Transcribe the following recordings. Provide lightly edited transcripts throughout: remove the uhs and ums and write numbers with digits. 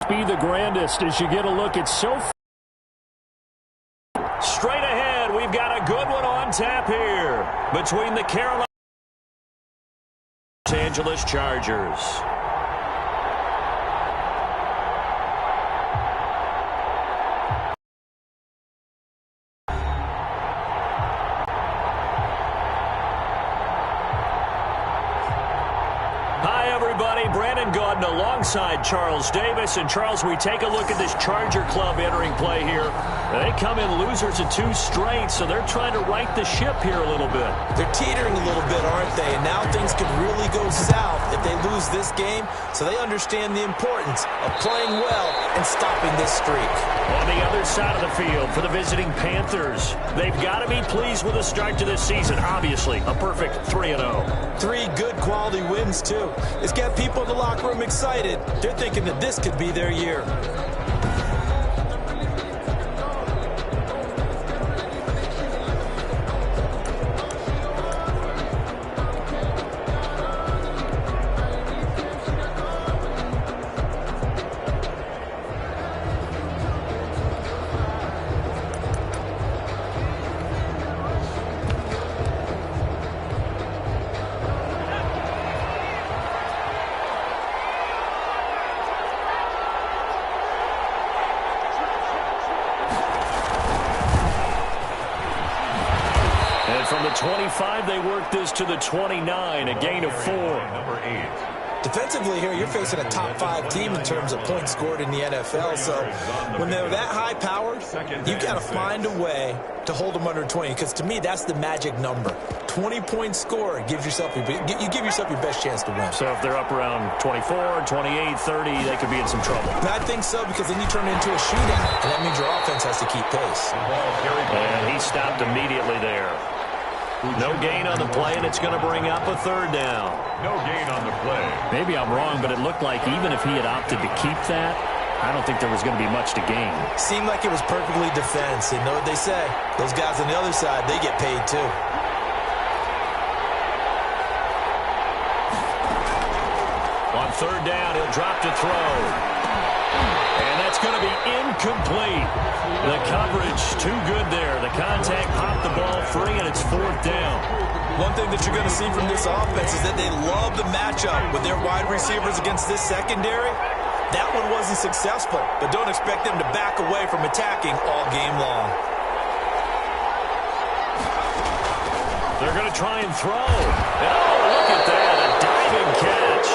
be the grandest as you get a look at so far. Straight ahead, we've got a good one on tap here between the Carolina Los Angeles Chargers. Alongside Charles Davis. And, Charles, we take a look at this Charger club entering play here. They come in losers of 2 straight, so they're trying to right the ship here a little bit. They're teetering a little bit, aren't they? And now things could really go south if they lose this game, so they understand the importance of playing well and stopping this streak. On the other side of the field for the visiting Panthers, they've got to be pleased with the start to this season. Obviously, a perfect 3-0. 3 good quality wins, too. It's got people in the locker room excited. They're thinking that this could be their year. From the 25, they work this to the 29, a gain of 4. Number 8. Defensively here, you're facing a top 5 team in terms of points scored in the NFL. So when they're that high-powered, you've got to find a way to hold them under 20. Because to me, that's the magic number. 20-point score gives yourself you give yourself your best chance to win. So if they're up around 24, 28, 30, they could be in some trouble. And I think so, because then you turn it into a shootout, and that means your offense has to keep pace. And he stopped immediately there. No gain on the play, and it's going to bring up a 3rd down. No gain on the play. Maybe I'm wrong, but it looked like even if he had opted to keep that, I don't think there was going to be much to gain. Seemed like it was perfectly defense. And know what they say? Those guys on the other side, they get paid too. On 3rd down, he'll drop to throw. And that's going to be incomplete. The coverage too good there. The contact popped the ball free, and it's 4th down. One thing that you're going to see from this offense is that they love the matchup with their wide receivers against this secondary. That one wasn't successful, but don't expect them to back away from attacking all game long. They're going to try and throw. And oh, look at that, a diving catch.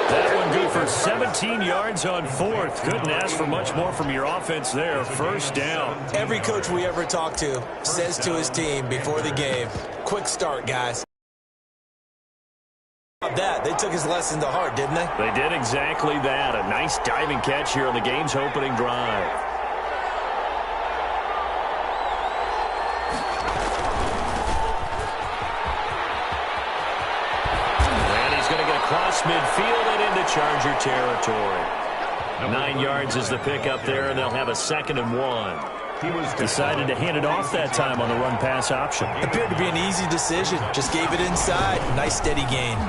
That one good for 17 yards on 4th. Couldn't ask for much more from your offense there. 1st down. Every coach we ever talk to says to his team before the game, quick start, guys. That they took his lesson to heart, didn't they? They did exactly that. A nice diving catch here on the game's opening drive. Across midfield and into Charger territory. 9 yards is the pickup there, and they'll have a 2nd and 1. He was decided to hand it off that time on the run-pass option. Appeared to be an easy decision. Just gave it inside. Nice steady gain.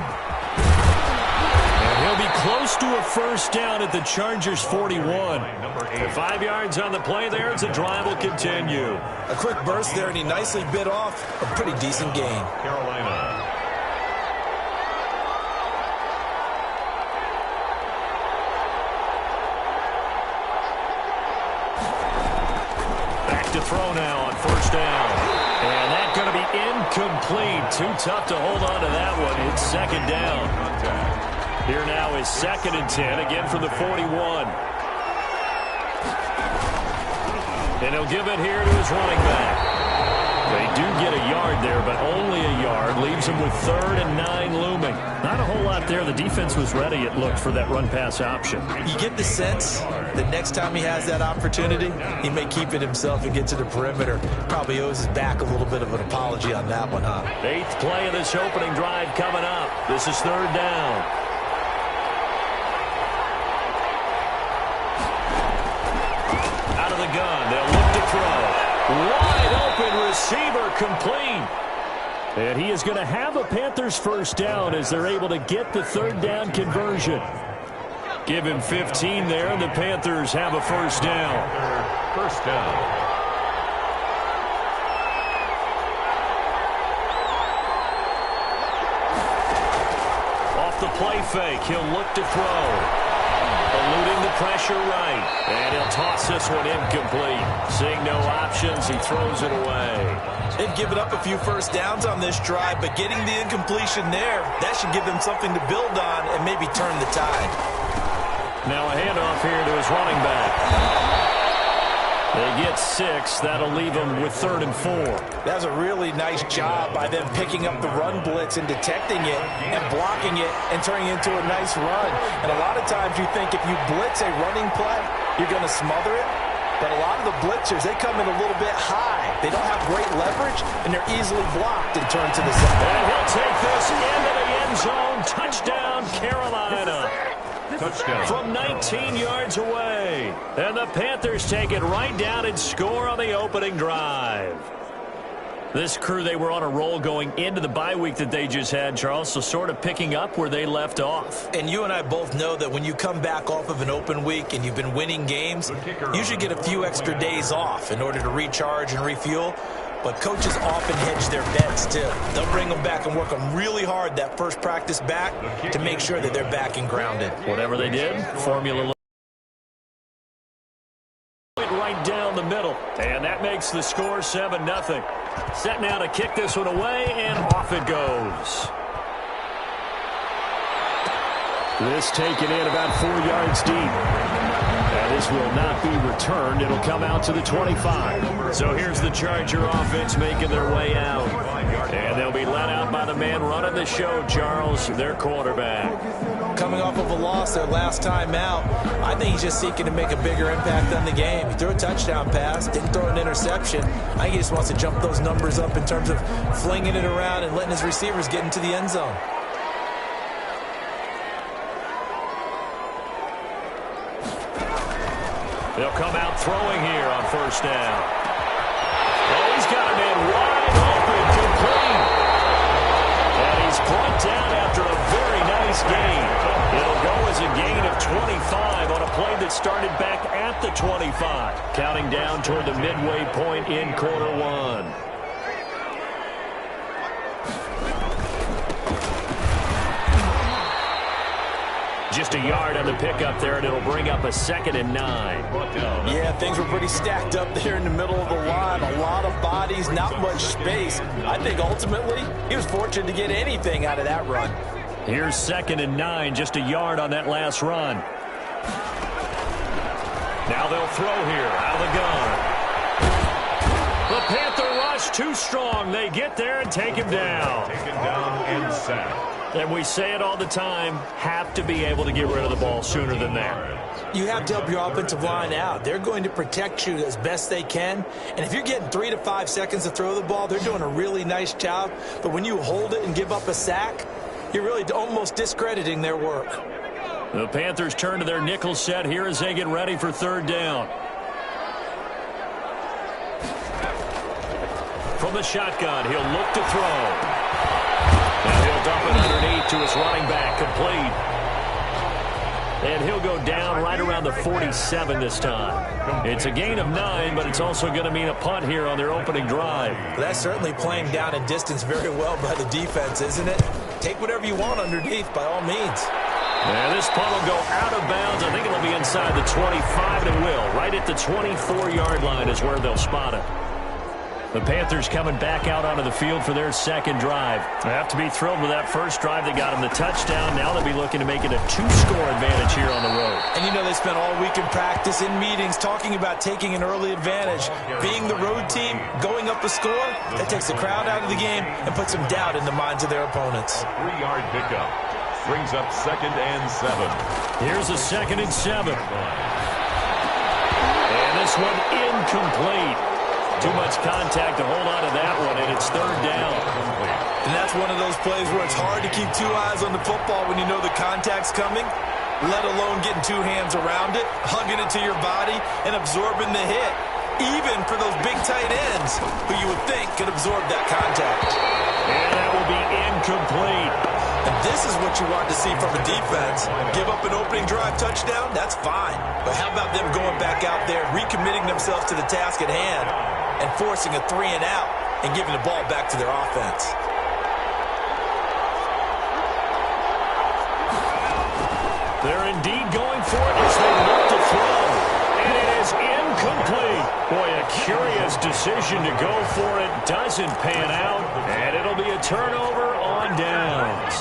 And he'll be close to a 1st down at the Chargers 41. 5 yards on the play there as the drive will continue. A quick burst there, and he nicely bit off a pretty decent gain. Carolina. To throw now on 1st down. And that's going to be incomplete. Too tough to hold on to that one. It's 2nd down. Here now is 2nd and 10, again from the 41. And he'll give it here to his running back. They do get a yard there, but only a yard. Leaves him with 3rd and 9 looming. Not a whole lot there. The defense was ready, it looked, for that run-pass option. You get the sense that next time he has that opportunity, he may keep it himself and get to the perimeter. Probably owes his back a little bit of an apology on that one, huh? 8th play of this opening drive coming up. This is 3rd down. Out of the gun, they'll look to throw. Wide open receiver, complete. And he is going to have a Panthers 1st down as they're able to get the 3rd down conversion. Give him 15 there, and the Panthers have a first down. First down. Off the play fake, he'll look to throw. Eluding the pressure right. And he'll toss this one incomplete. Seeing no options, he throws it away. They've given up a few first downs on this drive, but getting the incompletion there, that should give them something to build on and maybe turn the tide. Now a handoff here to his running back. They get 6. That'll leave them with 3rd and 4. That's a really nice job by them picking up the run blitz and detecting it and blocking it and turning it into a nice run. And a lot of times you think if you blitz a running play, you're going to smother it. But a lot of the blitzers, they come in a little bit high. They don't have great leverage, and they're easily blocked and turned to the side. And he'll take this into the end zone. Touchdown, Carolina. Touchdown. From 19 yards away. And the Panthers take it right down and score on the opening drive. This crew, they were on a roll going into the bye week that they just had, Charles, so sort of picking up where they left off. And you and I both know that when you come back off of an open week and you've been winning games, you should get a few extra days off in order to recharge and refuel. But coaches often hedge their bets, too. They'll bring them back and work them really hard that first practice back to make sure that they're back and grounded. Whatever they did, formula right down the middle. And that makes the score 7-0. Set now to kick this one away, and off it goes. This taken in about 4 yards deep. And this will not be returned. It'll come out to the 25. So here's the Charger offense making their way out. And they'll be let out by the man running the show, Charles, their quarterback. Coming off of a loss their last time out, I think he's just seeking to make a bigger impact on the game. He threw a touchdown pass, didn't throw an interception. I think he just wants to jump those numbers up in terms of flinging it around and letting his receivers get into the end zone. They'll come out throwing here on first down. Oh, he's got a man wide open, complete. And he's brought down after a very nice gain. It'll go as a gain of 25 on a play that started back at the 25. Counting down toward the midway point in quarter one. Just a yard on the pickup there, and it'll bring up a 2nd and 9. Yeah, things were pretty stacked up there in the middle of the line. A lot of bodies, not much space. I think ultimately he was fortunate to get anything out of that run. Here's 2nd and 9, just a yard on that last run. Now they'll throw here out of the gun. The Panther rush too strong. They get there and take him down. Taken down and sacked. And we say it all the time, have to be able to get rid of the ball sooner than that. You have to help your offensive line out. They're going to protect you as best they can. And if you're getting 3 to 5 seconds to throw the ball, they're doing a really nice job. But when you hold it and give up a sack, you're really almost discrediting their work. The Panthers turn to their nickel set here as they get ready for 3rd down. From the shotgun, he'll look to throw. And he'll dump it underneath to his running back, complete. And he'll go down right around the 47 this time. It's a gain of 9, but it's also going to mean a punt here on their opening drive. That's certainly playing down in distance very well by the defense, isn't it? Take whatever you want underneath, by all means. And this punt will go out of bounds. I think it'll be inside the 25, and it will. Right at the 24-yard line is where they'll spot it. The Panthers coming back out onto the field for their 2nd drive. They have to be thrilled with that first drive that got them the touchdown. Now they'll be looking to make it a 2-score advantage here on the road. And you know they spent all week in practice, in meetings, talking about taking an early advantage. Being the road team, going up a score, that takes the crowd out of the game and puts some doubt in the minds of their opponents. 3-yard pickup. Brings up 2nd and 7. Here's a 2nd and 7. And this one incomplete. Too much contact to hold on to that one, and it's 3rd down. And that's one of those plays where it's hard to keep 2 eyes on the football when you know the contact's coming, let alone getting 2 hands around it, hugging it to your body, and absorbing the hit. even for those big tight ends who you would think could absorb that contact. And that will be incomplete. And this is what you want to see from a defense. Give up an opening drive touchdown, that's fine. But how about them going back out there, recommitting themselves to the task at hand, and forcing a 3-and-out and giving the ball back to their offense? They're indeed going for it as they look to throw. And it is incomplete. Boy, a curious decision to go for it. Doesn't pan out. And it'll be a turnover on downs.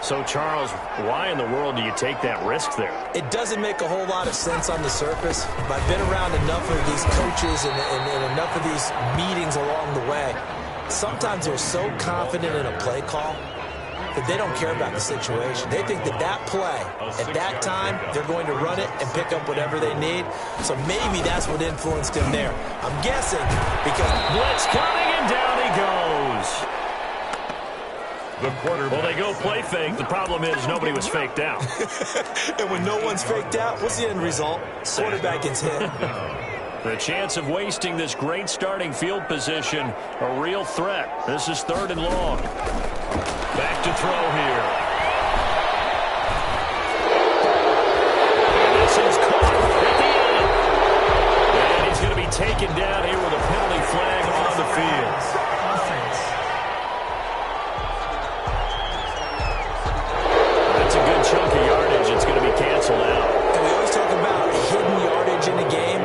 So, Charles, why in the world do you take that risk there? It doesn't make a whole lot of sense on the surface. But I've been around enough of these coaches and enough of these meetings along the way. Sometimes they're so confident in a play call that they don't care about the situation. They think that that play, at that time, they're going to run it and pick up whatever they need. So maybe that's what influenced him there. I'm guessing because blitz coming and down he goes. The quarterback. Well, they go play fake. The problem is nobody was faked out. And when no one's faked out, what's the end result? Quarterback gets hit. The chance of wasting this great starting field position, a real threat. This is 3rd and long. Back to throw here. And this is caught at the end. And he's going to be taken down here with a penalty flag on the field. That's a good chunk of yardage. It's going to be canceled out. And we always talk about hidden yardage in a game.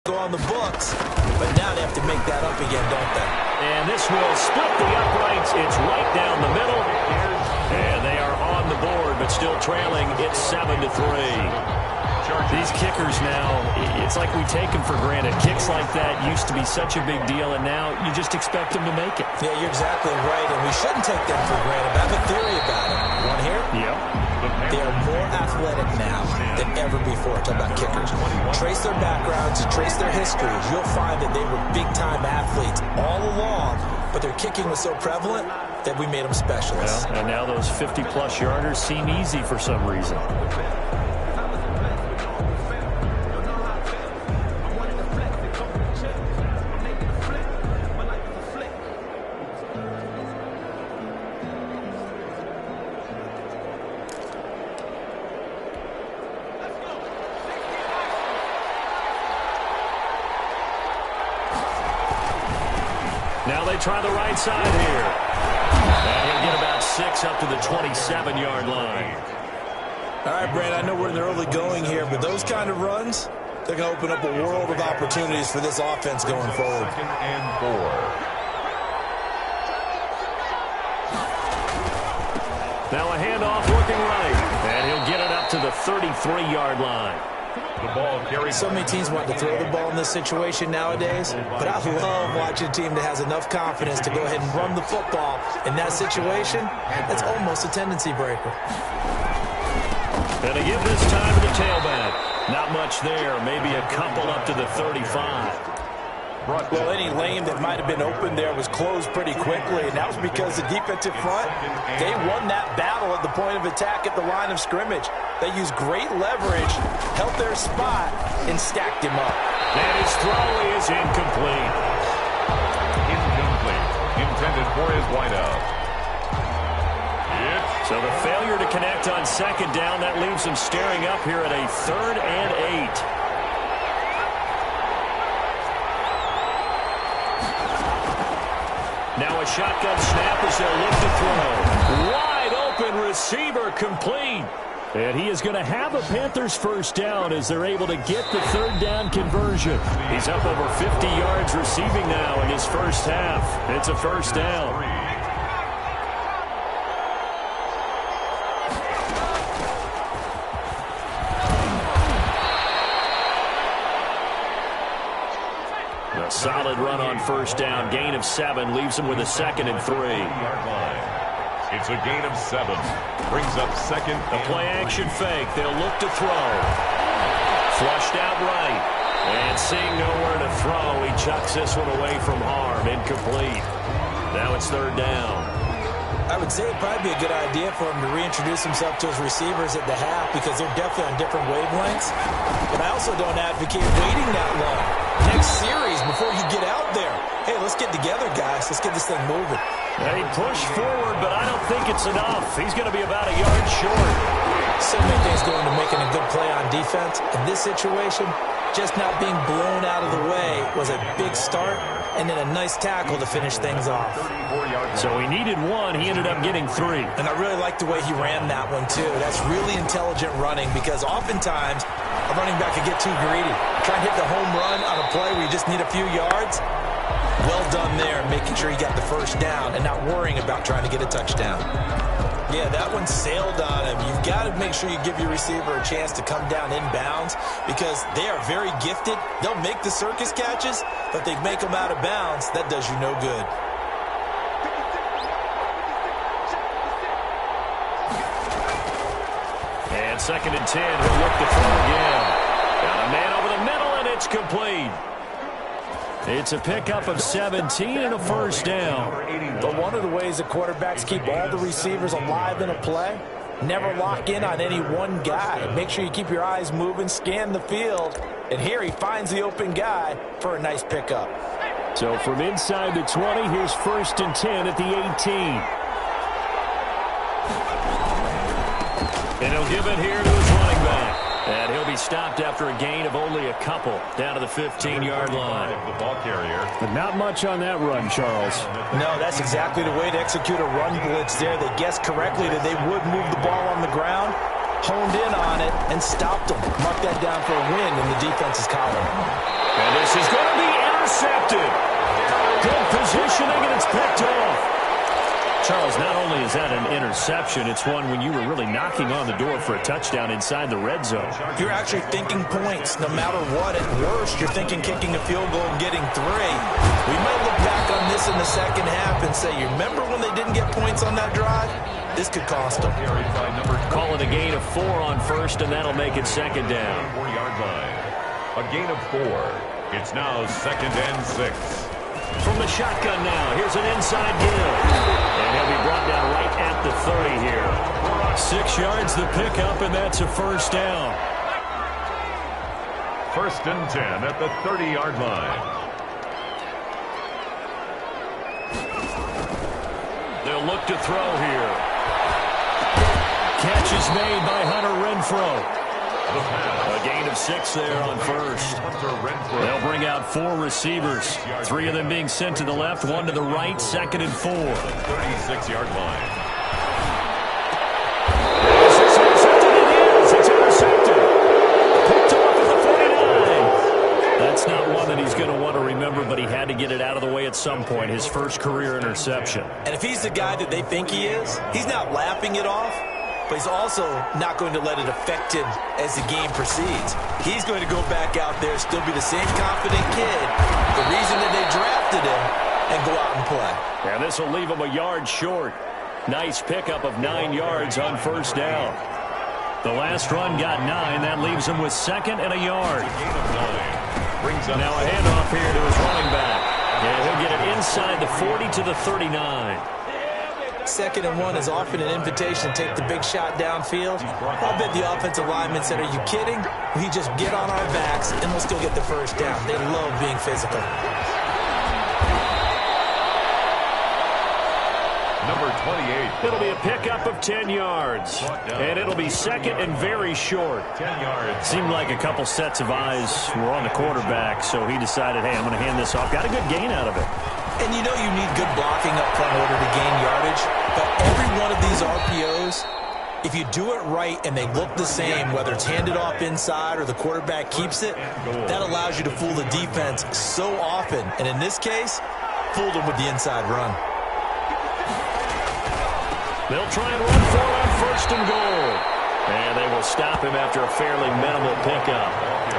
Go on the books, but now they have to make that up again, don't they? And this will split the uprights. It's right down the middle. And they are on the board, but still trailing. It's 7-3. These kickers now, it's like we take them for granted. Kicks like that used to be such a big deal, and now you just expect them to make it. Yeah, you're exactly right, and we shouldn't take them for granted. I have a theory about it. You want to hear? Yep. They are more athletic now than ever before. Talk about kickers. Trace their backgrounds and trace their histories. You'll find that they were big-time athletes all along, but their kicking was so prevalent that we made them specialists. Well, and now those 50-plus yarders seem easy for some reason. Now they try the right side here. And he'll get about 6 up to the 27-yard line. All right, Brad, I know we're in the early going here, but those kind of runs, they're going to open up a world of opportunities for this offense going forward. 2nd and 4. Now a handoff looking right. And he'll get it up to the 33-yard line. The ball carries. So many teams want to throw the ball in this situation nowadays, but I love watching a team that has enough confidence to go ahead and run the football. In that situation, that's almost a tendency breaker. And to give this time to the tailback. Not much there. Maybe a couple up to the 35. Well, any lane that might have been open there was closed pretty quickly, and that was because the defensive front, they won that battle at the point of attack at the line of scrimmage. They used great leverage, held their spot, and stacked him up. And his throw is incomplete. Incomplete. Intended for his wideout. So the failure to connect on 2nd down, that leaves him staring up here at a 3rd and 8. Now a shotgun snap as they'll look to throw. Wide open receiver complete. And he is going to have a Panthers first down as they're able to get the 3rd down conversion. He's up over 50 yards receiving now in his first half. It's a first down. A solid run on first down. Gain of 7 leaves him with a 2nd and 3. It's a gain of 7. Brings up 2nd. The play action fake. They'll look to throw. Flushed out right. And seeing nowhere to throw, he chucks this one away from harm. Incomplete. Now it's 3rd down. I would say it'd probably be a good idea for him to reintroduce himself to his receivers at the half because they're definitely on different wavelengths. But I also don't advocate waiting that long. Next series, before you get out there, hey, let's get together, guys. Let's get this thing moving. He pushed forward, but I don't think it's enough. He's going to be about a yard short. So many things go into making a good play on defense. In this situation, just not being blown out of the way was a big start, and then a nice tackle to finish things off. So he needed one. He ended up getting 3. And I really like the way he ran that one, too. That's really intelligent running because oftentimes a running back could get too greedy. Try and hit the home run on a play where you just need a few yards. Well done there, making sure he got the first down and not worrying about trying to get a touchdown. Yeah, that one sailed on him. You've got to make sure you give your receiver a chance to come down inbounds because they are very gifted. They'll make the circus catches, but they make them out of bounds. That does you no good. And 2nd and 10, he'll look to throw again. Got a man over the middle, and it's complete. It's a pickup of 17 and a first down. But one of the ways that quarterbacks keep all the receivers alive in a play, never lock in on any one guy. Make sure you keep your eyes moving, scan the field. And here he finds the open guy for a nice pickup. So from inside the 20, here's 1st and 10 at the 18. And he'll give it here to his running back. And he'll be stopped after a gain of only a couple down to the 15-yard line. The ball carrier. But not much on that run, Charles. No, that's exactly the way to execute a run blitz there. They guessed correctly that they would move the ball on the ground, honed in on it, and stopped them. Mark that down for a win in the defense's column. And this is going to be intercepted. Good positioning, and it's picked off. Charles, not only is that an interception, it's one when you were really knocking on the door for a touchdown inside the red zone. You're actually thinking points no matter what. At worst, you're thinking kicking a field goal and getting 3. We might look back on this in the second half and say, you remember when they didn't get points on that drive? This could cost them. Call it a gain of 4 on first, and that'll make it 2nd down. 4-yard line. A gain of 4. It's now 2nd and 6. From the shotgun now, here's an inside give. And he'll be brought down right at the 30 here. 6 yards the pickup, and that's a first down. 1st and 10 at the 30-yard line. They'll look to throw here. Catch is made by Hunter Renfrow. A gain of 6 there on first. They'll bring out 4 receivers. 3 of them being sent to the left, 1 to the right, 2nd and 4. 36-yard line. It's intercepted. It is. It's intercepted. Picked off at the 49. That's not one that he's going to want to remember, but he had to get it out of the way at some point. His first career interception. And if he's the guy that they think he is, he's not laughing it off. But he's also not going to let it affect him as the game proceeds. He's going to go back out there, still be the same confident kid, the reason that they drafted him, and go out and play. And this will leave him a yard short. Nice pickup of 9 yards on first down. The last run got 9. That leaves him with 2nd and a yard. Now a handoff here to his running back. And he'll get it inside the 40 to the 39. 2nd and 1 is often an invitation to take the big shot downfield. I bet the offensive lineman said, are you kidding? We just get on our backs and we'll still get the first down. They love being physical. Number 28. It'll be a pickup of 10 yards. And it'll be 2nd and very short. 10 yards. Seemed like a couple sets of eyes were on the quarterback, so he decided, hey, I'm going to hand this off. Got a good gain out of it. And you know you need good blocking up front in order to gain yardage. But every one of these RPOs, if you do it right and they look the same, whether it's handed off inside or the quarterback keeps it, that allows you to fool the defense so often. And in this case, fooled them with the inside run. They'll try and run for it on 1st and goal. And they will stop him after a fairly minimal pickup.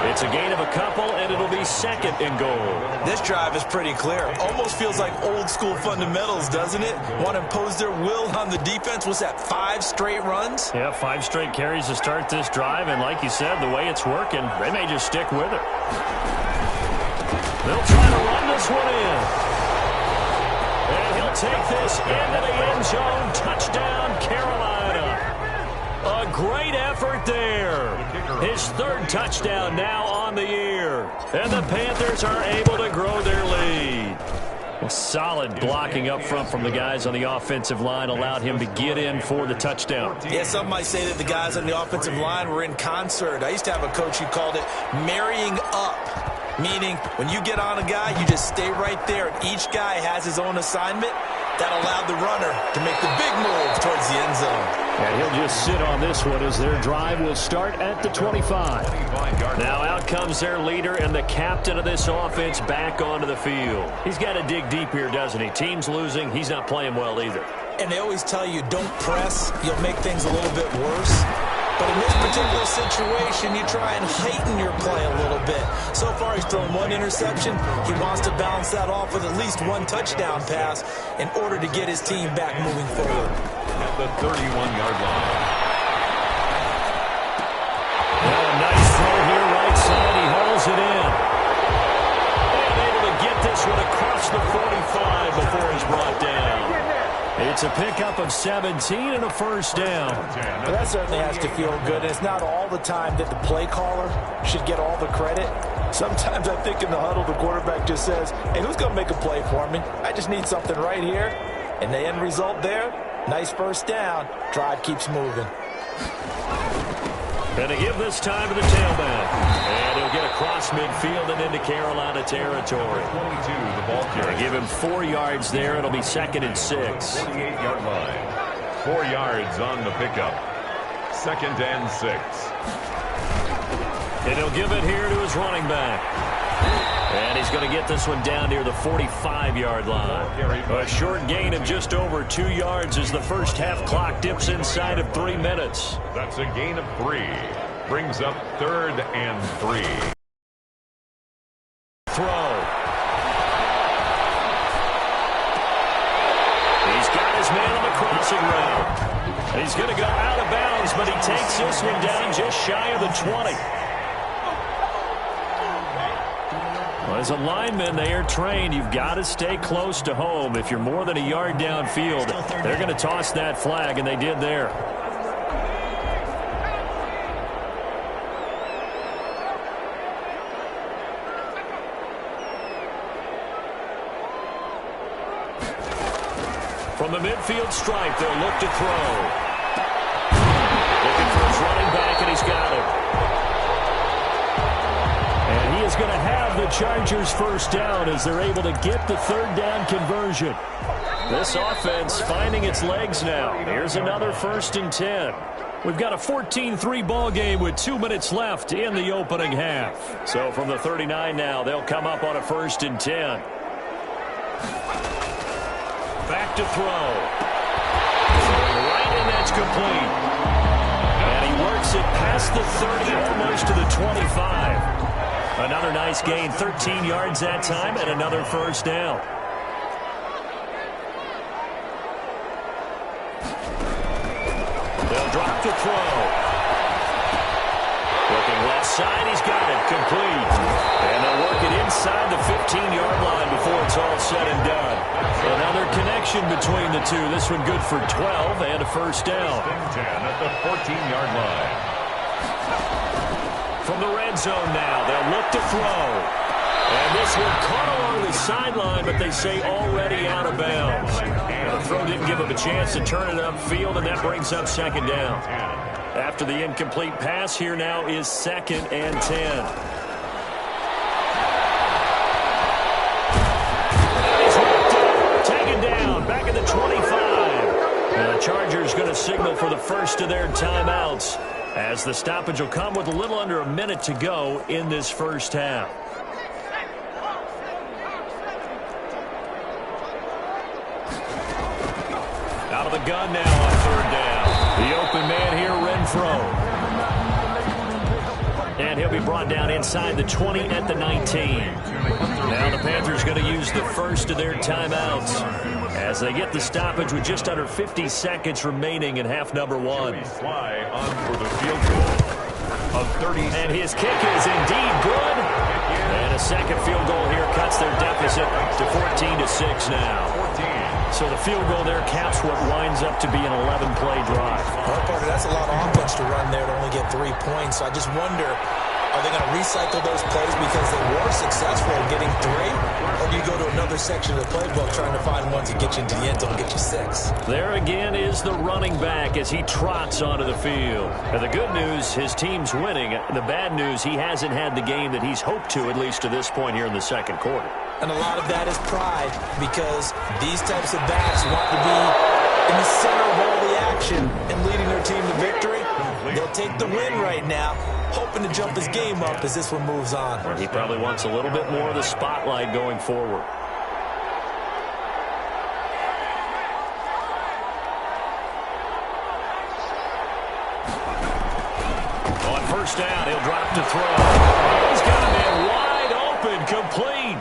It's a gain of a couple, and it'll be 2nd and goal. This drive is pretty clear. Almost feels like old school fundamentals, doesn't it? Want to impose their will on the defense. What's that, 5 straight runs? Yeah, 5 straight carries to start this drive, and like you said, the way it's working, they may just stick with it. They'll try to run this one in. And he'll take this into the end zone. Touchdown, Carolina. A great effort there. His third touchdown now on the year. And the Panthers are able to grow their lead. Well, solid blocking up front from the guys on the offensive line allowed him to get in for the touchdown. Yeah, some might say that the guys on the offensive line were in concert. I used to have a coach who called it marrying up, meaning when you get on a guy, you just stay right there, and each guy has his own assignment. That allowed the runner to make the big move towards the end zone. And he'll just sit on this one as their drive will start at the 25. Now out comes their leader and the captain of this offense back onto the field. He's got to dig deep here, doesn't he? Team's losing. He's not playing well either. And they always tell you, don't press. You'll make things a little bit worse. But in this particular situation, you try and heighten your play a little bit. So far, he's thrown one interception. He wants to balance that off with at least one touchdown pass in order to get his team back moving forward. At the 31-yard line. Well, a nice throw here right side. He hauls it in. And able to get this one across the 45 before he's brought down. It's a pickup of 17 and a first down. Well, that certainly has to feel good. And it's not all the time that the play caller should get all the credit. Sometimes I think in the huddle, the quarterback just says, hey, who's going to make a play for me? I just need something right here. And the end result there, nice first down. Drive keeps moving. And to give this time to the tailback. And he'll get across midfield and into Carolina territory. 22, the ball carrier. Give him 4 yards there. It'll be 2nd and 6. 48-yard line. 4 yards on the pickup. 2nd and 6. And he'll give it here to his running back. And he's going to get this one down near the 45-yard line. A short gain of just over 2 yards as the first half clock dips inside of 3 minutes. That's a gain of 3. Brings up 3rd and 3. Throw. He's got his man on the crossing route. He's going to go out of bounds, but he takes this one down just shy of the 20. Well, as a lineman, they are trained. You've got to stay close to home. If you're more than a yard downfield, they're going to toss that flag, and they did there. From the midfield stripe, they'll look to throw. Looking for his running back, and he's got it. And he is going to have the Chargers first down as they're able to get the 3rd down conversion. This offense finding its legs now. Here's another 1st and 10. We've got a 14-3 ball game with 2 minutes left in the opening half. So from the 39 now, they'll come up on a 1st and 10. Back to throw. Right, and that's complete. And he works it past the 30, almost to the 25. Another nice gain, 13 yards that time, and another first down. They'll drop the throw. Looking left side, he's got it, complete. And they'll work it inside the 15-yard line before it's all said and done. Another connection between the two. This one good for 12 and a first down. 10 at the 14-yard line. From the red zone now, they'll look to throw. And this one caught along the sideline, but they say already out of bounds. And the throw didn't give him a chance to turn it upfield, and that brings up 2nd down. After the incomplete pass, here now is 2nd and 10. Taken down, back at the 25. And the Chargers going to signal for the first of their timeouts, as the stoppage will come with a little under a minute to go in this first half. Out of the gun now on 3rd down. The open man here, Renfro. And he'll be brought down inside the 20 at the 19. Now the Panthers going to use the first of their timeouts as they get the stoppage with just under 50 seconds remaining in half number 1. Fly on for the field goal of 30. And his kick is indeed good. And a second field goal here cuts their deficit to 14-6 now. 14. So the field goal there caps what winds up to be an 11-play drive. Well, Parker, that's a lot of offense to run there to only get 3 points. So I just wonder, are they going to recycle those plays because they were successful in getting 3? Or do you go to another section of the playbook trying to find ones that get you into the end zone and get you 6? There again is the running back as he trots onto the field. And the good news, his team's winning. The bad news, he hasn't had the game that he's hoped to, at least to this point here in the second quarter. And a lot of that is pride, because these types of backs want to be in the center of all the action and leading their team to victory. They'll take the win right now, hoping to jump his game up as this one moves on. He probably wants a little bit more of the spotlight going forward. On first down, he'll drop to throw. He's got a man wide open, complete.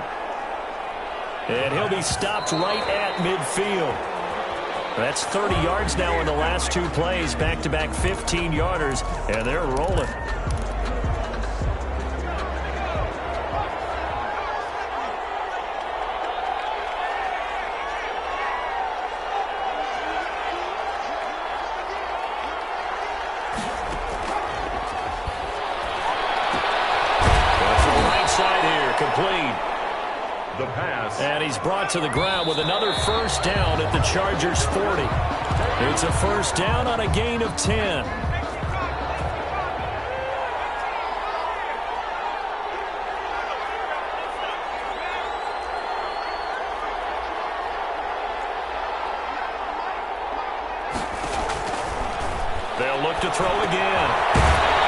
And he'll be stopped right at midfield. That's 30 yards now in the last 2 plays. Back-to-back 15-yarders, and they're rolling. That's to the right side here, complete. The pass. And he's brought to the ground with another first down at the Chargers' 40. It's a first down on a gain of 10. They'll look to throw again.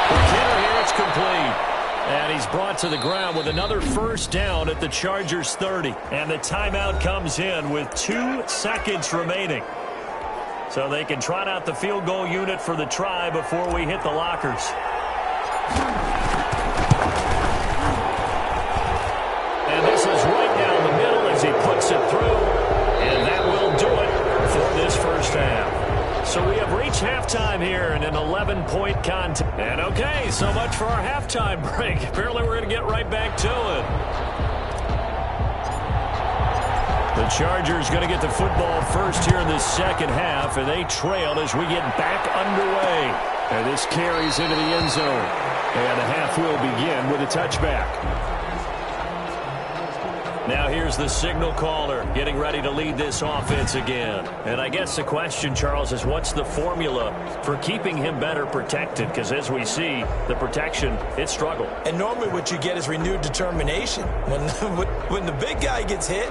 For Kenner here, it's complete. And he's brought to the ground with another first down at the Chargers' 30. And the timeout comes in with 2 seconds remaining. So they can trot out the field goal unit for the try before we hit the lockers. And this is right down the middle as he puts it through. And that will do it for this first half. So we have reached halftime here in an 11-point contest. And okay, so much for our halftime break. Apparently we're going to get right back to it. The Chargers going to get the football first here in the second half, and they trail as we get back underway. And this carries into the end zone. And the half will begin with a touchback. Now here's the signal caller getting ready to lead this offense again. And I guess the question, Charles, is what's the formula for keeping him better protected? Because as we see, the protection, it struggled. And normally what you get is renewed determination. When the big guy gets hit,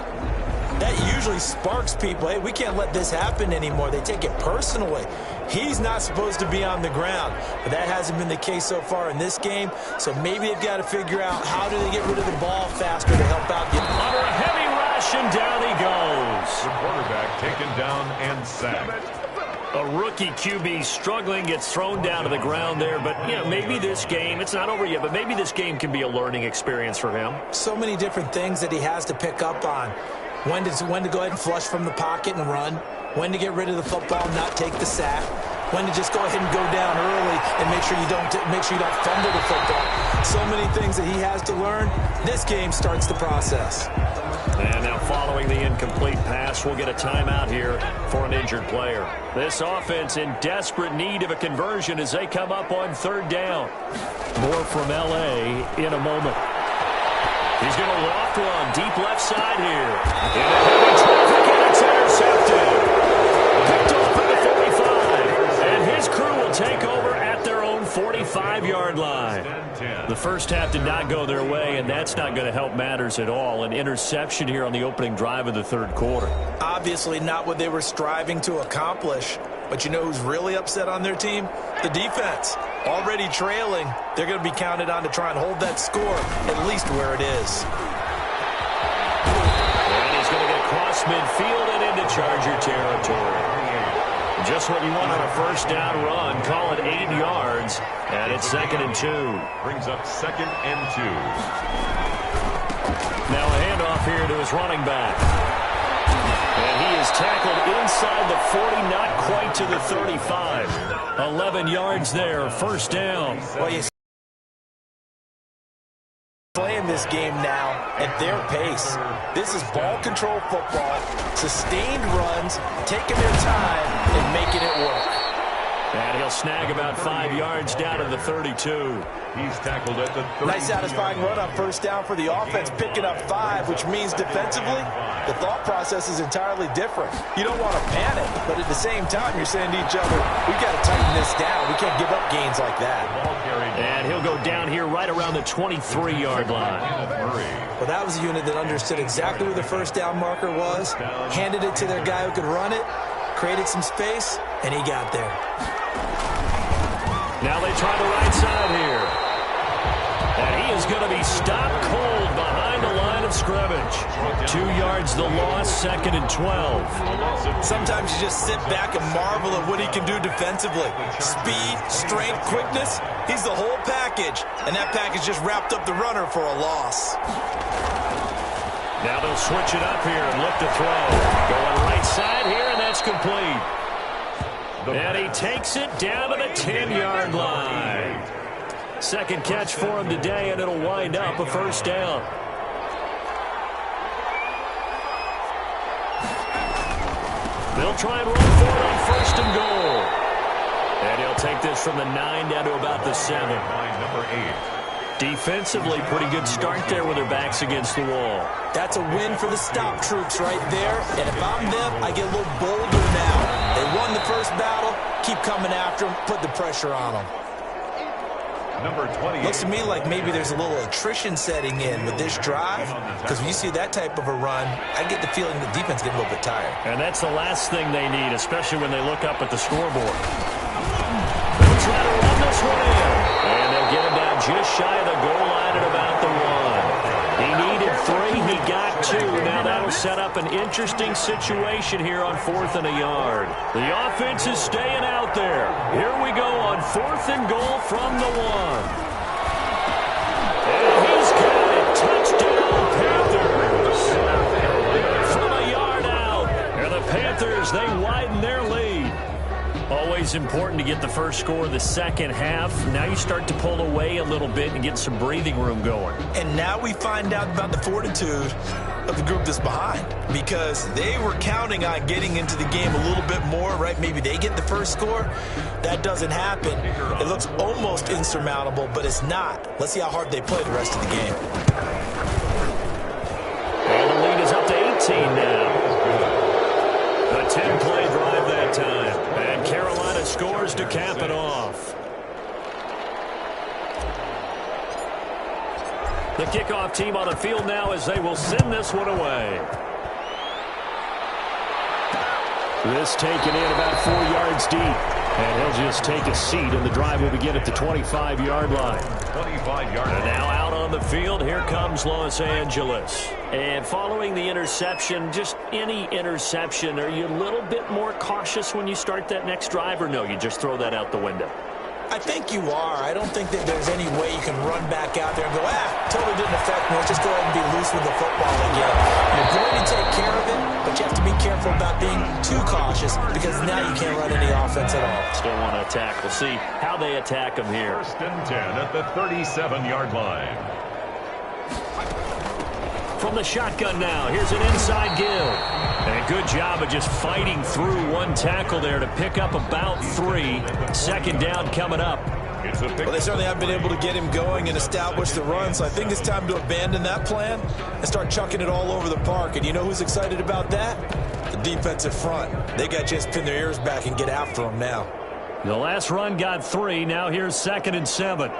that usually sparks people. Hey, we can't let this happen anymore. They take it personally. He's not supposed to be on the ground, but that hasn't been the case so far in this game. So maybe they've got to figure out how do they get rid of the ball faster to help out. Under a heavy rush, and down he goes. The quarterback taken down and sacked. A rookie QB struggling, gets thrown down to the ground there. But, you know, maybe this game, it's not over yet, but maybe this game can be a learning experience for him. So many different things that he has to pick up on. When to go ahead and flush from the pocket and run. When to get rid of the football and not take the sack. When to just go ahead and go down early and make sure you don't fumble the football. So many things that he has to learn. This game starts the process. And now following the incomplete pass, we'll get a timeout here for an injured player. This offense in desperate need of a conversion as they come up on third down. More from L.A. in a moment. He's going to loft one deep left side here. In a heavy traffic, and it's intercepted. Picked off at the 45. And his crew will take over at their own 45-yard line. The first half did not go their way, and that's not going to help matters at all. An interception here on the opening drive of the third quarter. Obviously not what they were striving to accomplish. But you know who's really upset on their team? The defense. Already trailing, they're going to be counted on to try and hold that score at least where it is. And he's going to get across midfield and into Charger territory. Just what you want on a first down run. Call it 8 yards, and it's 2nd and 2. Brings up 2nd and 2. Now a handoff here to his running back. And he is tackled inside the 40, not quite to the 35. 11 yards there, first down. Well, you playing playing this game now at their pace. This is ball control football, sustained runs, taking their time and making it work. And he'll snag about 5 yards down to the 32. He's tackled at the 30. Nice satisfying run on first down for the offense, picking up 5, which means defensively, the thought process is entirely different. You don't want to panic, but at the same time, you're saying to each other, we got to tighten this down. We can't give up gains like that. And he'll go down here right around the 23-yard line. Well, that was a unit that understood exactly where the first down marker was, handed it to their guy who could run it, created some space, and he got there. Now they try the right side here. And he is going to be stopped cold behind the line of scrimmage. 2 yards the loss, 2nd and 12. Sometimes you just sit back and marvel at what he can do defensively. Speed, strength, quickness, he's the whole package. And that package just wrapped up the runner for a loss. Now they'll switch it up here and look to throw. Going right side here, and that's complete. And he takes it down to the 10-yard line. Second catch for him today, and it'll wind up a first down. They'll try and run for it on 1st and goal. And he'll take this from the 9 down to about the 7. Number 8. Defensively, pretty good start there with their backs against the wall. That's a win for the stop troops right there. And if I'm them, I get a little bolder now. They won the first battle. Keep coming after them. Put the pressure on them. Number 20. Looks to me like maybe there's a little attrition setting in with this drive. Because when you see that type of a run, I get the feeling the defense gets a little bit tired. And that's the last thing they need, especially when they look up at the scoreboard. They'll try to run this one in. And they'll get him down just shy of the goal line at about the 1. He needed 3. He got 2. Now that'll set up an interesting situation here on 4th and a yard. The offense is staying out there. Here we go on 4th and goal from the 1. And he's got it. Touchdown, Panthers. From a yard out. And the Panthers, they widen their lead. Always important to get the first score of the second half. Now you start to pull away a little bit and get some breathing room going. And now we find out about the fortitude of the group that's behind, because they were counting on getting into the game a little bit more, right? Maybe they get the first score. That doesn't happen. It looks almost insurmountable, but it's not. Let's see how hard they play the rest of the game. And the lead is up to 18 now. A 10-play drive that time. And Carolina scores to cap it off. The kickoff team on the field now as they will send this one away. This taken in about 4 yards deep. And he'll just take a seat, and the drive will begin at the 25-yard line. 25-yard line. And now out on the field, here comes Los Angeles. And following the interception, just any interception, are you a little bit more cautious when you start that next drive, or no, you just throw that out the window? I think you are. I don't think that there's any way you can run back out there and go, totally didn't affect me. Let's just go ahead and be loose with the football again. You're going to take care of it, but you have to be careful about being too cautious, because now you can't run any offense at all. Still want to attack. We'll see how they attack them here. 1st and 10 at the 37-yard line. From the shotgun now, here's an inside give. And a good job of just fighting through one tackle there to pick up about 3. 2nd down coming up. Well, they certainly haven't been able to get him going and establish the run, so I think it's time to abandon that plan and start chucking it all over the park. And you know who's excited about that? The defensive front. They got a chance to pin their ears back and get after him now. The last run got 3. Now here's 2nd and 7.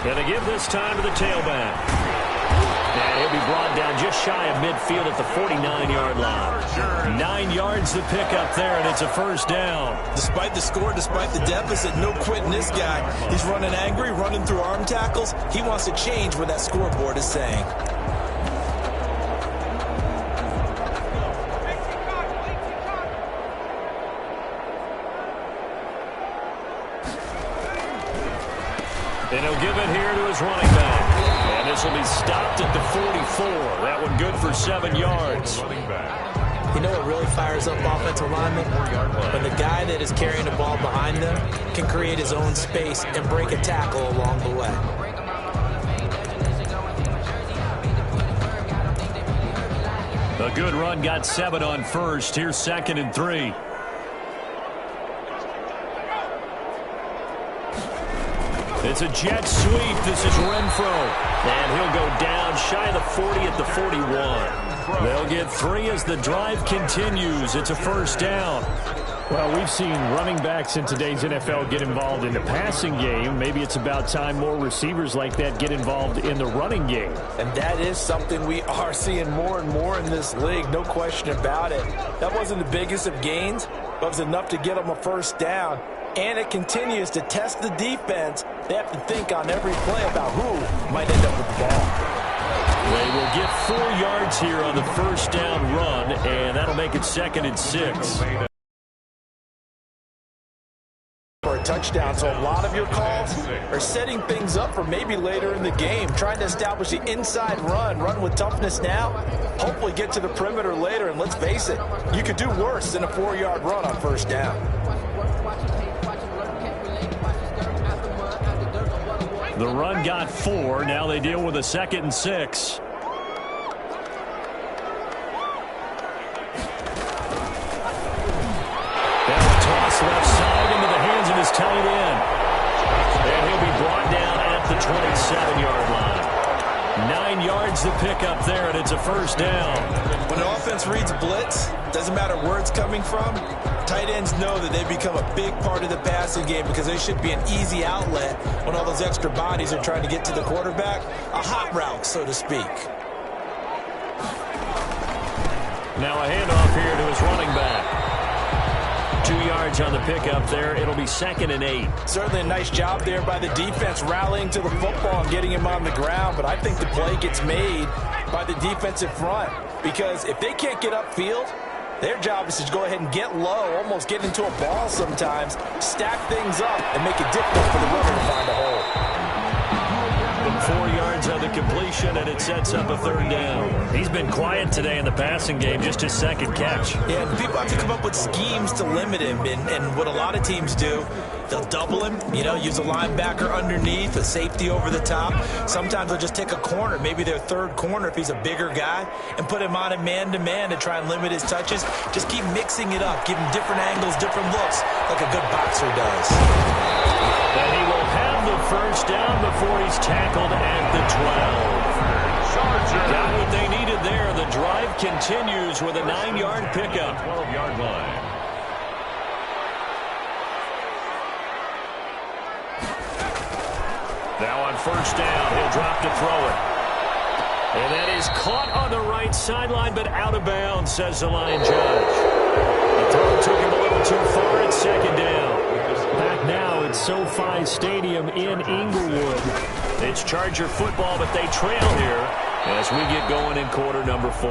Gonna give this time to the tailback. And he'll be brought down just shy of midfield at the 49-yard line. 9 yards to pick up there, and it's a first down. Despite the score, despite the deficit, no quitting this guy. He's running angry, running through arm tackles. He wants to change what that scoreboard is saying. And he'll give it here to his running back. And this will be stopped at the 44. That one good for 7 yards. You know what really fires up offensive linemen? When the guy that is carrying the ball behind them can create his own space and break a tackle along the way. A good run got 7 on first. Here's 2nd and 3. It's a jet sweep. This is Renfro. And he'll go down shy of the 40 at the 41. They'll get 3 as the drive continues. It's a first down. Well, we've seen running backs in today's NFL get involved in the passing game. Maybe it's about time more receivers like that get involved in the running game. And that is something we are seeing more and more in this league, no question about it. That wasn't the biggest of gains, but it was enough to get them a first down. And it continues to test the defense. They have to think on every play about who might end up with the ball. They will get 4 yards here on the first down run, and that'll make it 2nd and 6. For a touchdown, so a lot of your calls are setting things up for maybe later in the game, trying to establish the inside run with toughness now, hopefully get to the perimeter later, and let's face it, you could do worse than a 4-yard run on first down. The run got 4. Now they deal with a 2nd and 6. Left side into the hands of his tight end. And he'll be brought down at the 27-yard line. 9 yards to pick up there, and it's a first down. When the offense reads blitz, doesn't matter where it's coming from, tight ends know that they become a big part of the passing game because they should be an easy outlet when all those extra bodies are trying to get to the quarterback. A hot route, so to speak. Now a handoff here to his running back. 2 yards on the pickup there. It'll be 2nd and 8. Certainly a nice job there by the defense rallying to the football and getting him on the ground, but I think the play gets made by the defensive front because if they can't get upfield, their job is to go ahead and get low, almost get into a ball sometimes, stack things up, and make it difficult for the runner to find a hole. 4 yards on the completion, and it sets up a 3rd down. He's been quiet today in the passing game, just his 2nd catch. Yeah, and people have to come up with schemes to limit him, and what a lot of teams do, they'll double him, use a linebacker underneath, a safety over the top. Sometimes they'll just take a corner, maybe their 3rd corner if he's a bigger guy, and put him on a man-to-man to try and limit his touches. Just keep mixing it up, give him different angles, different looks, like a good boxer does. And he will have the first down before he's tackled at the 12. Got what they needed there. The drive continues with a 9-yard pickup. 12-yard line. Now on first down, he'll drop to throw it. And that is caught on the right sideline, but out of bounds, says the line judge. The throw took him a little too far. It's 2nd down. Back now at SoFi Stadium in Inglewood. It's Charger football, but they trail here as we get going in quarter number 4.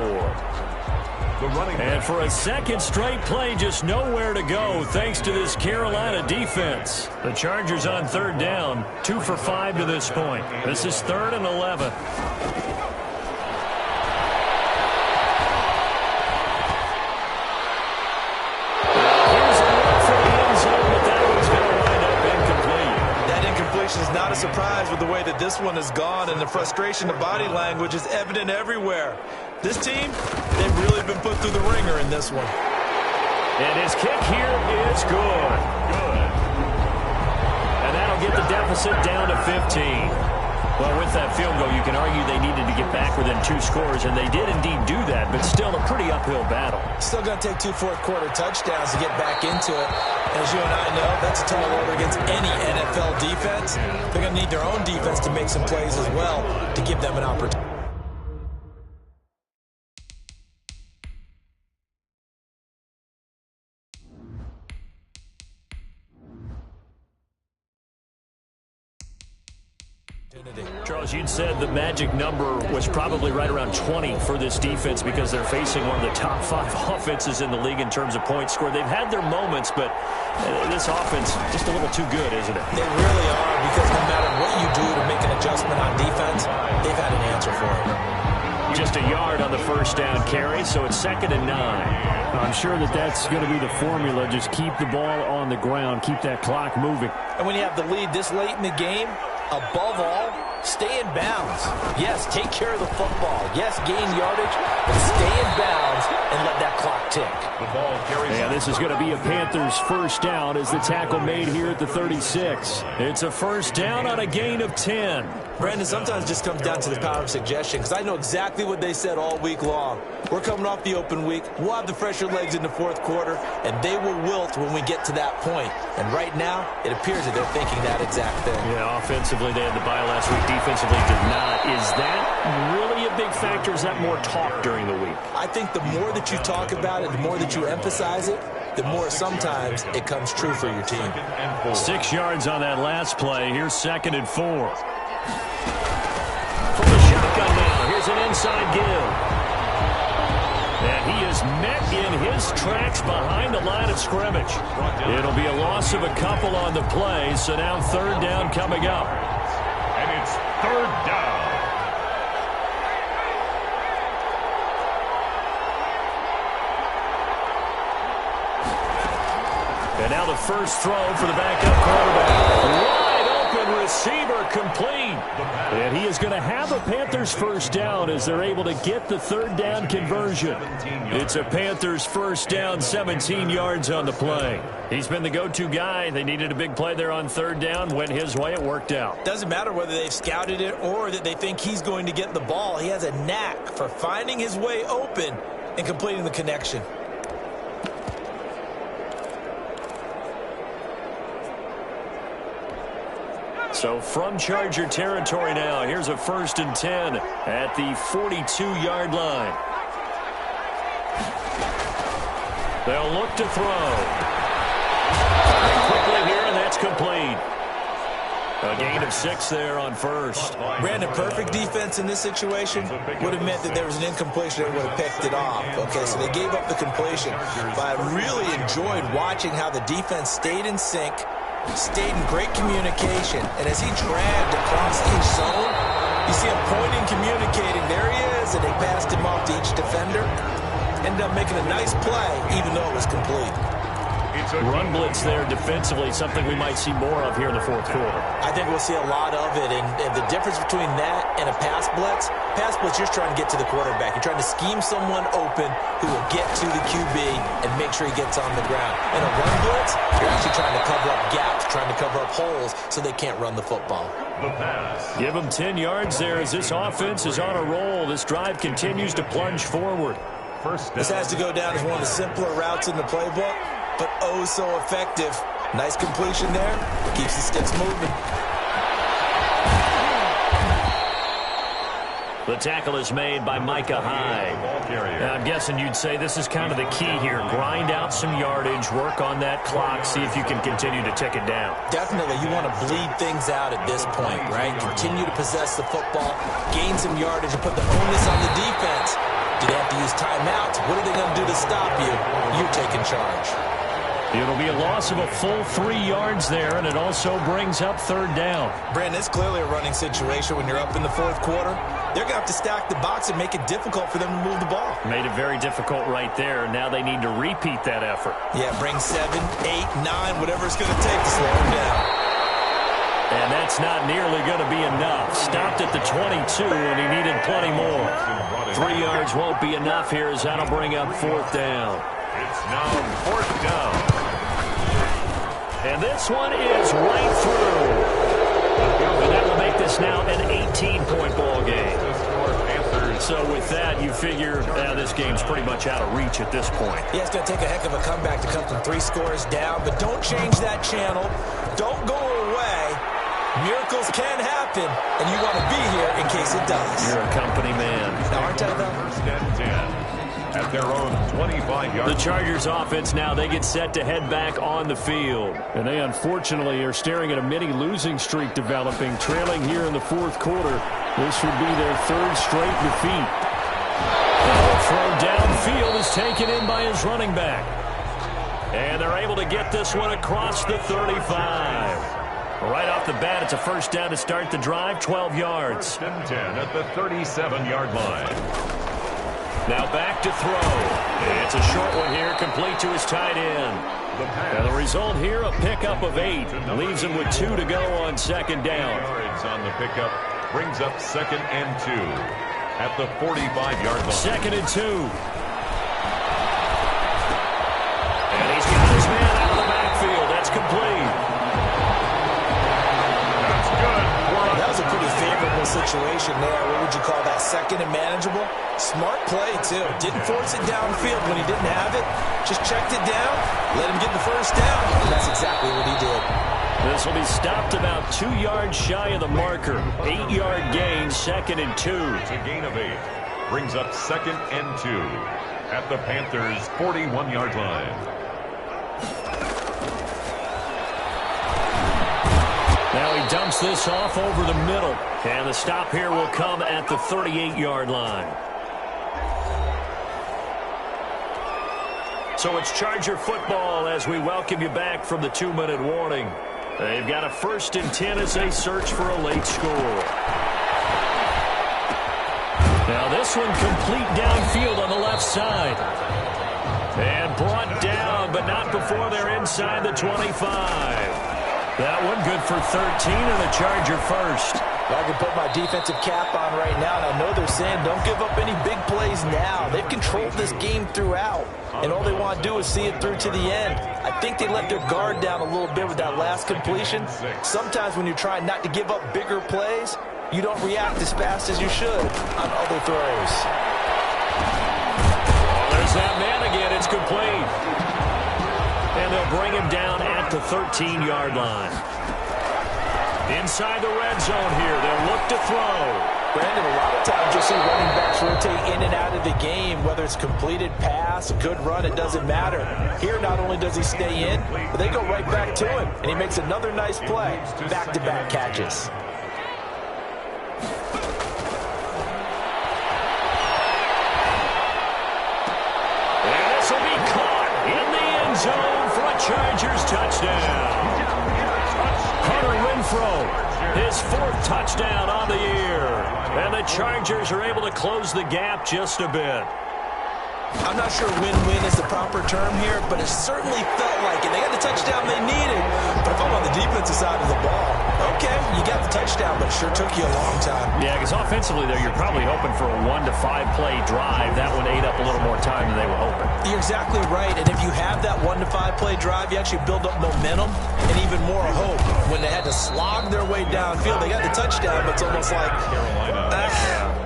And for a 2nd straight play, just nowhere to go thanks to this Carolina defense. The Chargers on 3rd down, 2 for 5 to this point. This is 3rd and 11. Is not a surprise with the way that this one has gone, and the frustration, the body language is evident everywhere. This team, they've really been put through the ringer in this one. And his kick here is good. And that'll get the deficit down to 15. Well, with that field goal, you can argue they needed to get back within 2 scores, and they did indeed do that, but still a pretty uphill battle. Still going to take 2 fourth-quarter touchdowns to get back into it. As you and I know, that's a tall order against any NFL defense. They're going to need their own defense to make some plays as well to give them an opportunity. Charles, you'd said the magic number was probably right around 20 for this defense because they're facing one of the top 5 offenses in the league in terms of points scored. They've had their moments, but this offense just a little too good, isn't it? They really are, because no matter what you do to make an adjustment on defense, they've had an answer for it. Just a yard on the first down carry, so it's 2nd and 9. I'm sure that's going to be the formula. Just keep the ball on the ground, keep that clock moving. And when you have the lead this late in the game, above all, stay in bounds. Yes, take care of the football. Yes, gain yardage, but stay in bounds and let that clock tick. The ball carries. And this is going to be a Panthers first down as the tackle made here at the 36. It's a first down on a gain of 10. Brandon, sometimes it just comes down to the power of suggestion, because I know exactly what they said all week long. We're coming off the open week. We'll have the fresher legs in the fourth quarter, and they will wilt when we get to that point. And right now, it appears that they're thinking that exact thing. Yeah, offensively, they had the bye last week. Defensively, did not. Is that really a big factor? Is that more talk during the week? I think the more that you talk about it, the more that you emphasize it, the more sometimes it comes true for your team. 6 yards on that last play. Here's 2nd and 4. From the shotgun now, here's an inside give. And he is met in his tracks behind the line of scrimmage. It'll be a loss of a couple on the play, so now 3rd down coming up. And it's 3rd down. And now the first throw for the backup quarterback. Wide open receiver complete. And he is going to have a Panthers first down as they're able to get the 3rd down conversion. It's a Panthers first down, 17 yards on the play. He's been the go-to guy. They needed a big play there on 3rd down. Went his way. It worked out. Doesn't matter whether they've scouted it or that they think he's going to get the ball. He has a knack for finding his way open and completing the connection. So from Charger territory now, here's a 1st and 10 at the 42-yard line. They'll look to throw. And quickly here, and that's complete. A gain of 6 there on first. Brandon, perfect defense in this situation would have meant that there was an incompletion that would have picked it off. Okay, so they gave up the completion. But I really enjoyed watching how the defense stayed in sync, stayed in great communication, and as he dragged across each zone, you see him pointing, communicating. There he is, and they passed him off to each defender. Ended up making a nice play, even though it was complete. Run blitz there defensively, something we might see more of here in the fourth quarter. I think we'll see a lot of it, and the difference between that and a pass blitz, you're trying to get to the quarterback. You're trying to scheme someone open who will get to the QB and make sure he gets on the ground. In a run blitz, you're actually trying to cover up gaps, trying to cover up holes so they can't run the football. The pass. Give them 10 yards there as this offense is on a roll. This drive continues to plunge forward. This has to go down as one of the simpler routes in the playbook, but oh so effective. Nice completion there. Keeps the sticks moving. The tackle is made by Micah Hyde. Now, I'm guessing you'd say this is kind of the key here. Grind out some yardage, work on that clock, see if you can continue to tick it down. Definitely, you want to bleed things out at this point, right? Continue to possess the football, gain some yardage, and put the onus on the defense. Do they have to use timeouts? What are they going to do to stop you? You're taking charge. It'll be a loss of a full 3 yards there, and it also brings up 3rd down. Brandon, it's clearly a running situation when you're up in the fourth quarter. They're going to have to stack the box and make it difficult for them to move the ball. Made it very difficult right there. Now they need to repeat that effort. Yeah, bring 7, 8, 9, whatever it's going to take to slow them down. And that's not nearly going to be enough. Stopped at the 22, and he needed plenty more. 3 yards won't be enough here as that'll bring up 4th down. It's now 4th down. And this one is right through. And that will make this now an 18-point ball game. So with that, you figure this game's pretty much out of reach at this point. Yeah, it's going to take a heck of a comeback to come from 3 scores down, but don't change that channel. Don't go away. Miracles can happen, and you want to be here in case it does. You're a company man. Now, aren't I, though? 1st and 10. At their own 25-yard. The Chargers offense now, they get set to head back on the field. And they unfortunately are staring at a mini losing streak developing, trailing here in the fourth quarter. This would be their 3rd straight defeat. The throw downfield is taken in by his running back. And they're able to get this one across the 35. Right off the bat, it's a first down to start the drive, 12 yards. First and 10 at the 37-yard line. Now back to throw. It's a short one here, complete to his tight end. And the result here, a pickup of 8. Leaves him with 2 to go on second down. Yards on the pickup brings up second and 2 at the 45-yard line. Second and 2. And he's got his man out of the backfield. That's complete. That's good. That was a pretty favorable situation there. What would you call that? Second and manageable? Smart play, too. Didn't force it downfield when he didn't have it. Just checked it down, let him get the first down. And that's exactly what he did. This will be stopped about 2 yards shy of the marker. 8-yard gain, second and 2. It's a gain of 8. Brings up second and 2 at the Panthers' 41-yard line. Now he dumps this off over the middle. And the stop here will come at the 38-yard line. So it's Charger football as we welcome you back from the 2-minute warning. They've got a first and 10 as they search for a late score. Now this one complete downfield on the left side. And brought down, but not before they're inside the 25. That one good for 13 and a Charger first. I can put my defensive cap on right now, and I know they're saying don't give up any big plays now. They've controlled this game throughout, and all they want to do is see it through to the end. I think they let their guard down a little bit with that last completion. Sometimes when you're trying not to give up bigger plays, you don't react as fast as you should on other throws. There's that man again. It's complete. And they'll bring him down at the 13-yard line. Inside the red zone here, they'll look to throw. Brandon, a lot of times you'll see running backs rotate in and out of the game, whether it's completed pass, a good run, it doesn't matter. Here, not only does he stay in, but they go right back to him, and he makes another nice play. Back-to-back catches. And this will be caught in the end zone for a Chargers touchdown. Hunter Renfrow, his 4th touchdown on the year. And the Chargers are able to close the gap just a bit. I'm not sure win-win is the proper term here, but it certainly felt like it. They got the touchdown they needed. But if I'm on the defensive side of the ball, okay, you got the touchdown, but it sure took you a long time. Yeah, because offensively there, you're probably hoping for a 1 to 5 play drive. That one ate up a little more time than they were hoping. You're exactly right. And if you have that 1 to 5 play drive, you actually build up momentum and even more hope. When they had to slog their way downfield, they got the touchdown, but it's almost like,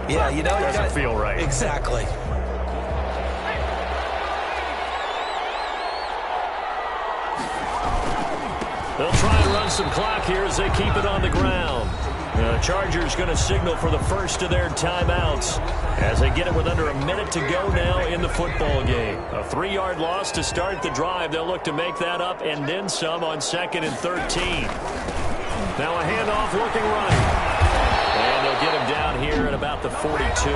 yeah, you know, doesn't feel right. Exactly. They'll try and run some clock here as they keep it on the ground. The Chargers going to signal for the first of their timeouts as they get it with under a minute to go now in the football game. A 3-yard loss to start the drive. They'll look to make that up and then some on 2nd and 13. Now a handoff looking right. And they'll get him down here at about the 42.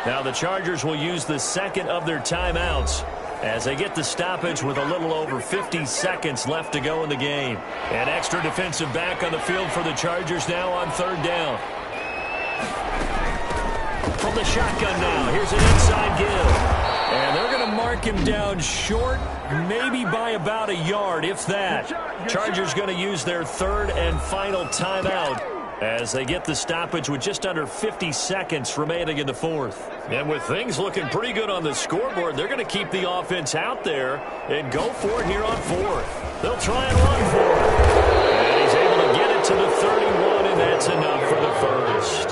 Now the Chargers will use the second of their timeouts as they get the stoppage with a little over 50 seconds left to go in the game. An extra defensive back on the field for the Chargers now on 3rd down. From the shotgun now, here's an inside give. And they're going to mark him down short, maybe by about a yard, if that. Chargers going to use their 3rd and final timeout as they get the stoppage with just under 50 seconds remaining in the 4th. And with things looking pretty good on the scoreboard, they're going to keep the offense out there and go for it here on 4th. They'll try and run for it. And he's able to get it to the 31, and that's enough for the first.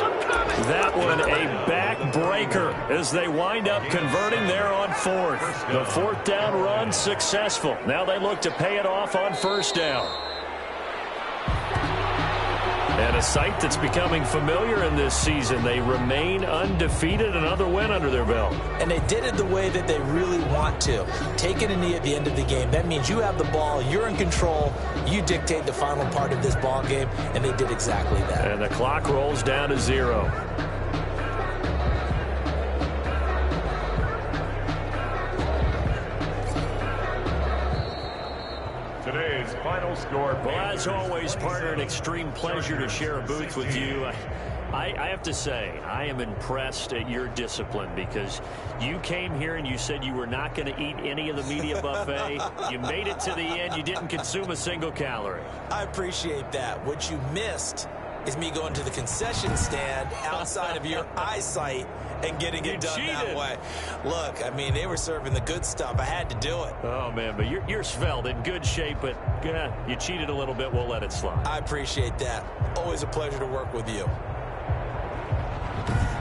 That one a backbreaker as they wind up converting there on 4th. The 4th down run successful. Now they look to pay it off on 1st down. And a sight that's becoming familiar in this season. They remain undefeated, another win under their belt. And they did it the way that they really want to. Taking a knee at the end of the game. That means you have the ball, you're in control, you dictate the final part of this ball game, and they did exactly that. And the clock rolls down to 0. Today's final final score. Well, as always, partner, an extreme pleasure to share a booth with you. I have to say, I am impressed at your discipline because you came here and you said you were not going to eat any of the media buffet. You made it to the end. You didn't consume a single calorie. I appreciate that. What you missed is me going to the concession stand outside of your eyesight and getting it done that way. Look, I mean, they were serving the good stuff. I had to do it. Oh, man, but you're svelte, in good shape, but you cheated a little bit. We'll let it slide. I appreciate that. Always a pleasure to work with you.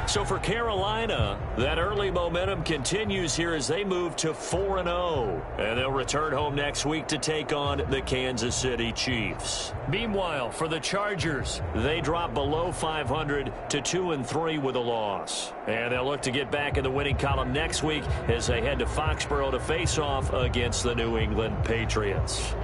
So for Carolina, that early momentum continues here as they move to 4-0. And they'll return home next week to take on the Kansas City Chiefs. Meanwhile, for the Chargers, they drop below 500 to 2-3 with a loss. And they'll look to get back in the winning column next week as they head to Foxborough to face off against the New England Patriots.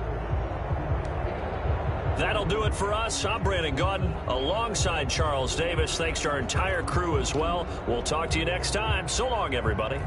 That'll do it for us. I'm Brandon Gaudin alongside Charles Davis. Thanks to our entire crew as well. We'll talk to you next time. So long, everybody.